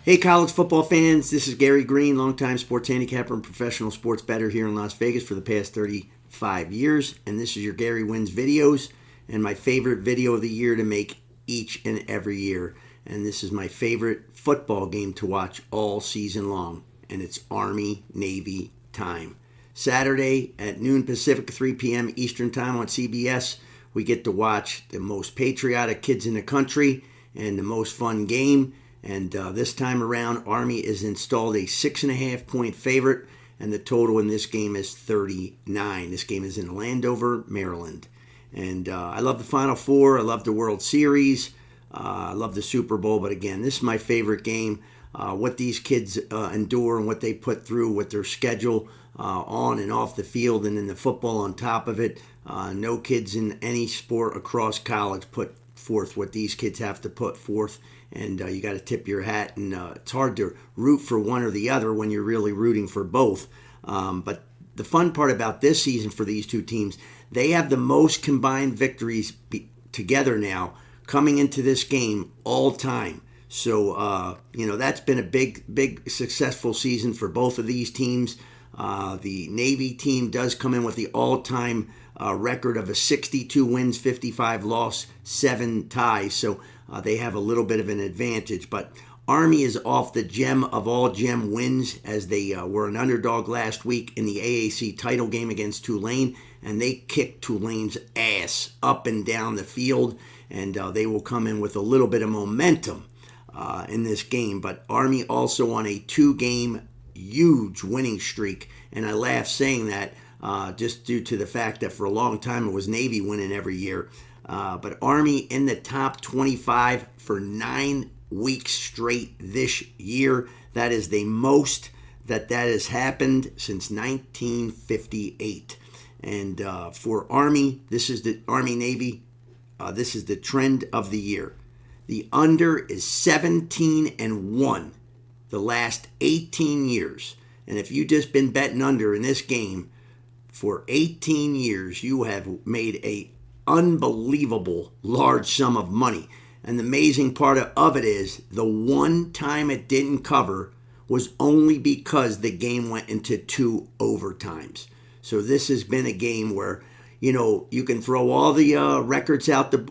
Hey, college football fans, this is Gary Greene, longtime sports handicapper and professional sports bettor here in Las Vegas for the past 35 years. And this is your Gary Wins videos and my favorite video of the year to make each and every year. And this is my favorite football game to watch all season long. And it's Army-Navy time. Saturday at noon Pacific, 3 p.m. Eastern time on CBS, we get to watch the most patriotic kids in the country and the most fun game. And this time around, Army is installed a 6.5 point favorite, and the total in this game is 39. This game is in Landover, Maryland. And I love the Final Four. I love the World Series. I love the Super Bowl. But again, this is my favorite game. What these kids endure and what they put through with their schedule on and off the field, and then the football on top of it. No kids in any sport across college put forth what these kids have to put forth, and you got to tip your hat. And it's hard to root for one or the other when you're really rooting for both. But the fun part about this season for these two teams, they have the most combined victories together now coming into this game all time. So, that's been a big successful season for both of these teams. The Navy team does come in with the all-time record of a 62 wins, 55 loss, 7 ties. So they have a little bit of an advantage. But Army is off the gem of all gem wins, as they were an underdog last week in the AAC title game against Tulane. And they kicked Tulane's ass up and down the field. And they will come in with a little bit of momentum in this game. But Army also on a 2-game huge winning streak, and I laugh saying that just due to the fact that for a long time it was Navy winning every year. But Army in the top 25 for 9 weeks straight this year. That is the most that has happened since 1958. And for Army, this is the Army-Navy. This is the trend of the year. The under is 17-1. The last 18 years. And if you've just been betting under in this game for 18 years, you have made a unbelievable large sum of money. And the amazing part of it is the one time it didn't cover was only because the game went into 2 overtimes. So this has been a game where, you can throw all the records out the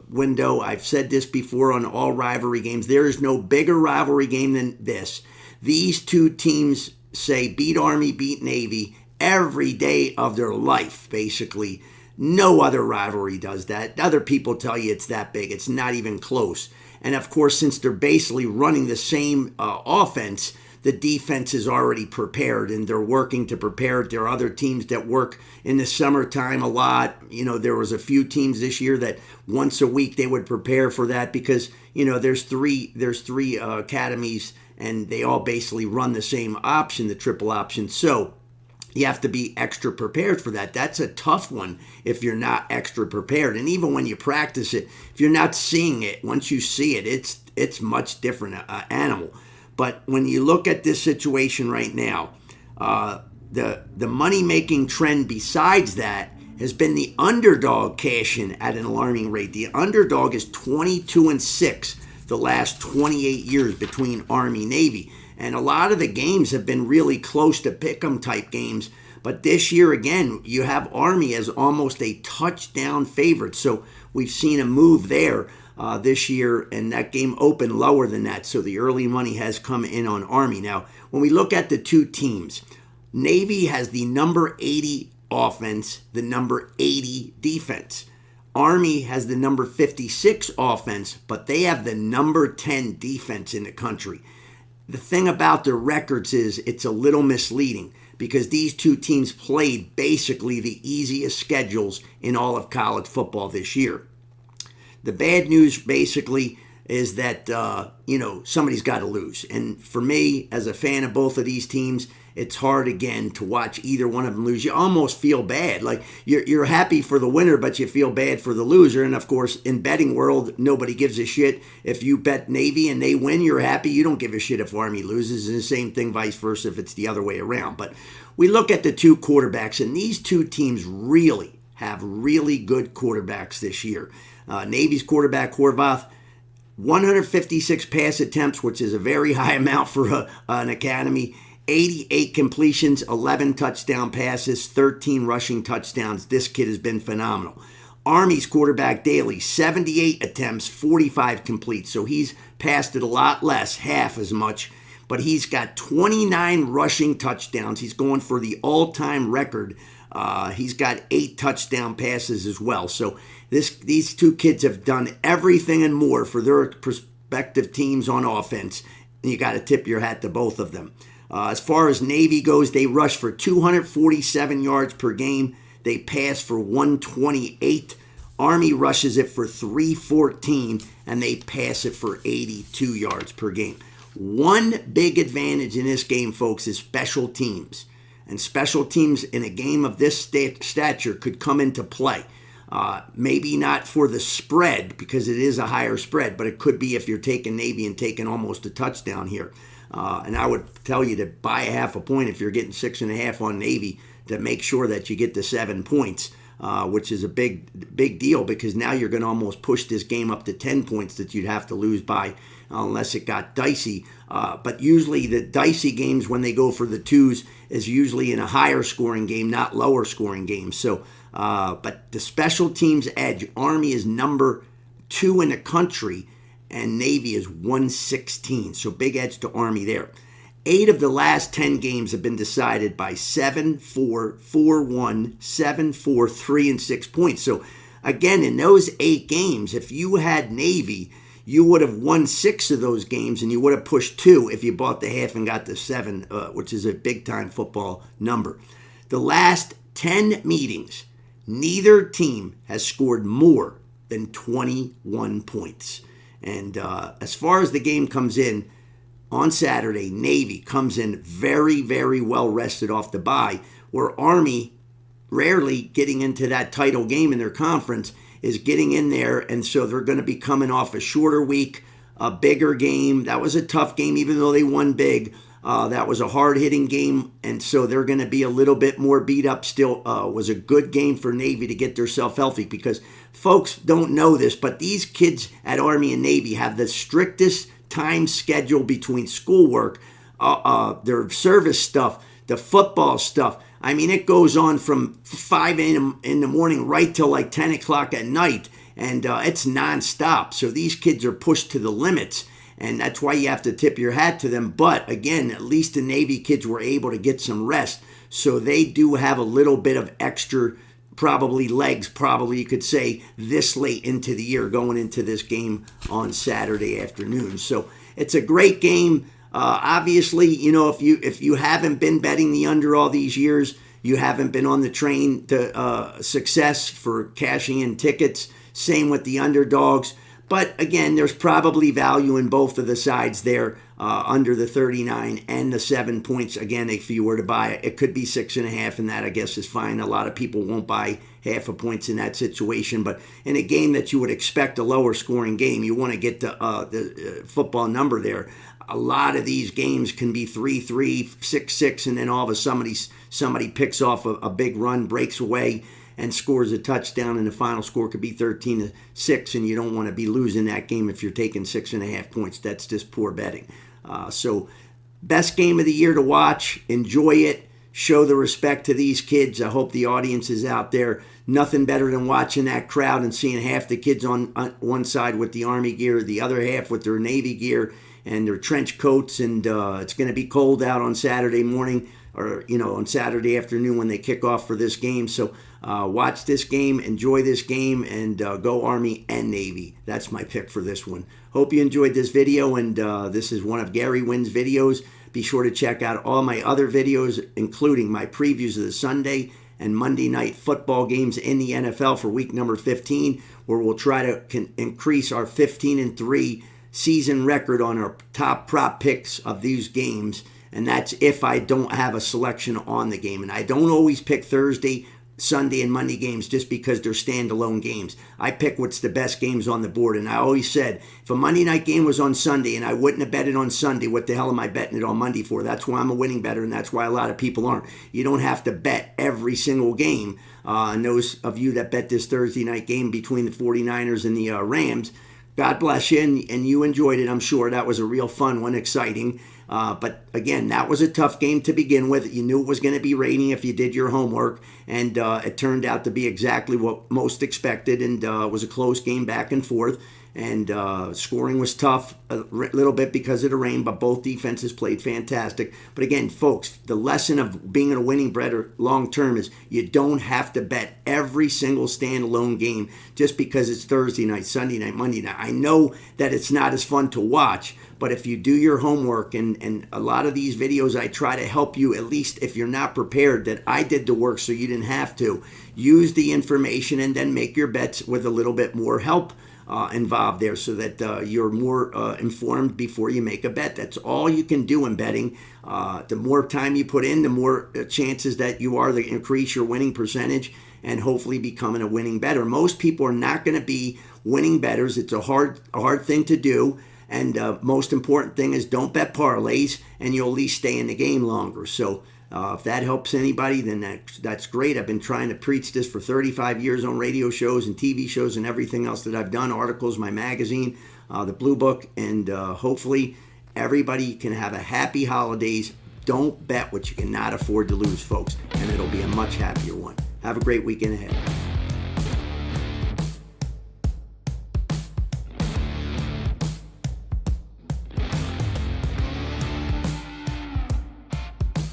window. I've said this before on all rivalry games. There is no bigger rivalry game than this. These two teams say beat Army, beat Navy every day of their life, basically. No other rivalry does that. Other people tell you it's that big. It's not even close. And of course, since they're basically running the same offense, the defense is already prepared, and they're working to prepare it. There are other teams that work in the summertime a lot. There was a few teams this year that once a week they would prepare for that because, there's three academies, and they all basically run the same option, the triple option. So you have to be extra prepared for that. That's a tough one if you're not extra prepared. And even when you practice it, if you're not seeing it, once you see it, it's much different animal. But when you look at this situation right now, the money-making trend besides that has been the underdog cash-in at an alarming rate. The underdog is 22-6 the last 28 years between Army-Navy. And a lot of the games have been really close to pick-em type games. But this year, again, you have Army as almost a touchdown favorite. So we've seen a move there this year, and that game opened lower than that. So the early money has come in on Army. Now, when we look at the two teams, Navy has the number 80 offense, the number 80 defense. Army has the number 56 offense, but they have the number 10 defense in the country. The thing about their records is it's a little misleading because these two teams played basically the easiest schedules in all of college football this year. The bad news basically is that, somebody's got to lose. And for me, as a fan of both of these teams, it's hard, again, to watch either one of them lose. You almost feel bad. Like, you're happy for the winner, but you feel bad for the loser. And, of course, in betting world, nobody gives a shit. If you bet Navy and they win, you're happy. You don't give a shit if Army loses. And the same thing vice versa if it's the other way around. But we look at the two quarterbacks, and these two teams really have really good quarterbacks this year. Navy's quarterback, Horvath, 156 pass attempts, which is a very high amount for an academy. 88 completions, 11 touchdown passes, 13 rushing touchdowns. This kid has been phenomenal. Army's quarterback Daly, 78 attempts, 45 complete. So he's passed it a lot less, half as much. But he's got 29 rushing touchdowns. He's going for the all-time record. He's got 8 touchdown passes as well. So these two kids have done everything and more for their respective teams on offense. And you got to tip your hat to both of them. As far as Navy goes, they rush for 247 yards per game. They pass for 128. Army rushes it for 314, and they pass it for 82 yards per game. One big advantage in this game, folks, is special teams. And special teams in a game of this stature could come into play. Maybe not for the spread, because it is a higher spread, but it could be if you're taking Navy and taking almost a touchdown here. And I would tell you to buy a half a point if you're getting 6.5 on Navy to make sure that you get the 7 points, which is a big deal, because now you're going to almost push this game up to 10 points that you'd have to lose by unless it got dicey. But usually the dicey games, when they go for the 2s, is usually in a higher scoring game, not lower scoring games. So, but the special teams edge, Army is number 2 in the country, and Navy is 116. So big edge to Army there. 8 of the last 10 games have been decided by 7-4, 4-1, 7-4, 3, and 6 points. So again, in those 8 games, if you had Navy, you would have won 6 of those games, and you would have pushed 2 if you bought the half and got the 7, which is a big-time football number. The last 10 meetings, neither team has scored more than 21 points. And as far as the game comes in, on Saturday, Navy comes in very, very well rested off the bye, where Army, rarely getting into that title game in their conference, is getting in there, and so they're going to be coming off a shorter week, a bigger game. That was a tough game, even though they won big. That was a hard-hitting game, and so they're going to be a little bit more beat up still. Was a good game for Navy to get themselves healthy, because folks don't know this, but these kids at Army and Navy have the strictest time schedule between schoolwork, their service stuff, the football stuff. I mean, it goes on from 5 a.m. in the morning right till like 10 o'clock at night, and it's nonstop. So these kids are pushed to the limits, and that's why you have to tip your hat to them. But again, at least the Navy kids were able to get some rest, so they do have a little bit of extra, probably legs, probably you could say, this late into the year going into this game on Saturday afternoon. So it's a great game. Obviously, you know, if you haven't been betting the under all these years, you haven't been on the train to success for cashing in tickets. Same with the underdogs. But again, there's probably value in both of the sides there, under the 39 and the 7 points. Again, if you were to buy it, it could be 6.5, and that I guess is fine. A lot of people won't buy half a points in that situation. But in a game that you would expect a lower scoring game, you want to get the football number there. A lot of these games can be 3-3, 6-6, and then all of a sudden somebody picks off a big run, breaks away, and scores a touchdown, and the final score could be 13-6, and you don't want to be losing that game if you're taking 6.5 points. That's just poor betting. So best game of the year to watch. Enjoy it. Show the respect to these kids. I hope the audience is out there. Nothing better than watching that crowd and seeing half the kids on one side with the Army gear, the other half with their Navy gear and their trench coats, and it's going to be cold out on Saturday morning, or on Saturday afternoon when they kick off for this game. So watch this game, enjoy this game, and go Army and Navy. That's my pick for this one. Hope you enjoyed this video, and this is one of Gary Wynn's videos. Be sure to check out all my other videos, including my previews of the Sunday and Monday night football games in the NFL for week number 15, where we'll try to increase our 15-3 season record on our top prop picks of these games. And that's if I don't have a selection on the game. And I don't always pick Thursday, Sunday, and Monday games just because they're standalone games. I pick what's the best games on the board. And I always said, if a Monday night game was on Sunday and I wouldn't have bet it on Sunday, what the hell am I betting it on Monday for? That's why I'm a winning bettor, and that's why a lot of people aren't. You don't have to bet every single game. And those of you that bet this Thursday night game between the 49ers and the Rams, God bless you, and you enjoyed it, I'm sure. That was a real fun one, exciting. But again, that was a tough game to begin with. You knew it was going to be raining if you did your homework, and it turned out to be exactly what most expected, and it was a close game back and forth. And scoring was tough a little bit because of the rain, but both defenses played fantastic. But again, folks, the lesson of being a winning bettor long term is you don't have to bet every single standalone game just because it's Thursday night, Sunday night, Monday night. I know that it's not as fun to watch, but if you do your homework, and a lot of these videos I try to help you, at least if you're not prepared, that I did the work so you didn't have to, use the information and then make your bets with a little bit more help involved there so that you're more informed before you make a bet. That's all you can do in betting. The more time you put in, the more chances that you are to increase your winning percentage and hopefully becoming a winning bettor. Most people are not going to be winning bettors. It's a hard thing to do. And most important thing is don't bet parlays, and you'll at least stay in the game longer. So if that helps anybody, then that's great. I've been trying to preach this for 35 years on radio shows and TV shows and everything else that I've done, articles, my magazine, the Blue Book, and hopefully everybody can have a happy holidays. Don't bet what you cannot afford to lose, folks, and it'll be a much happier one. Have a great weekend ahead.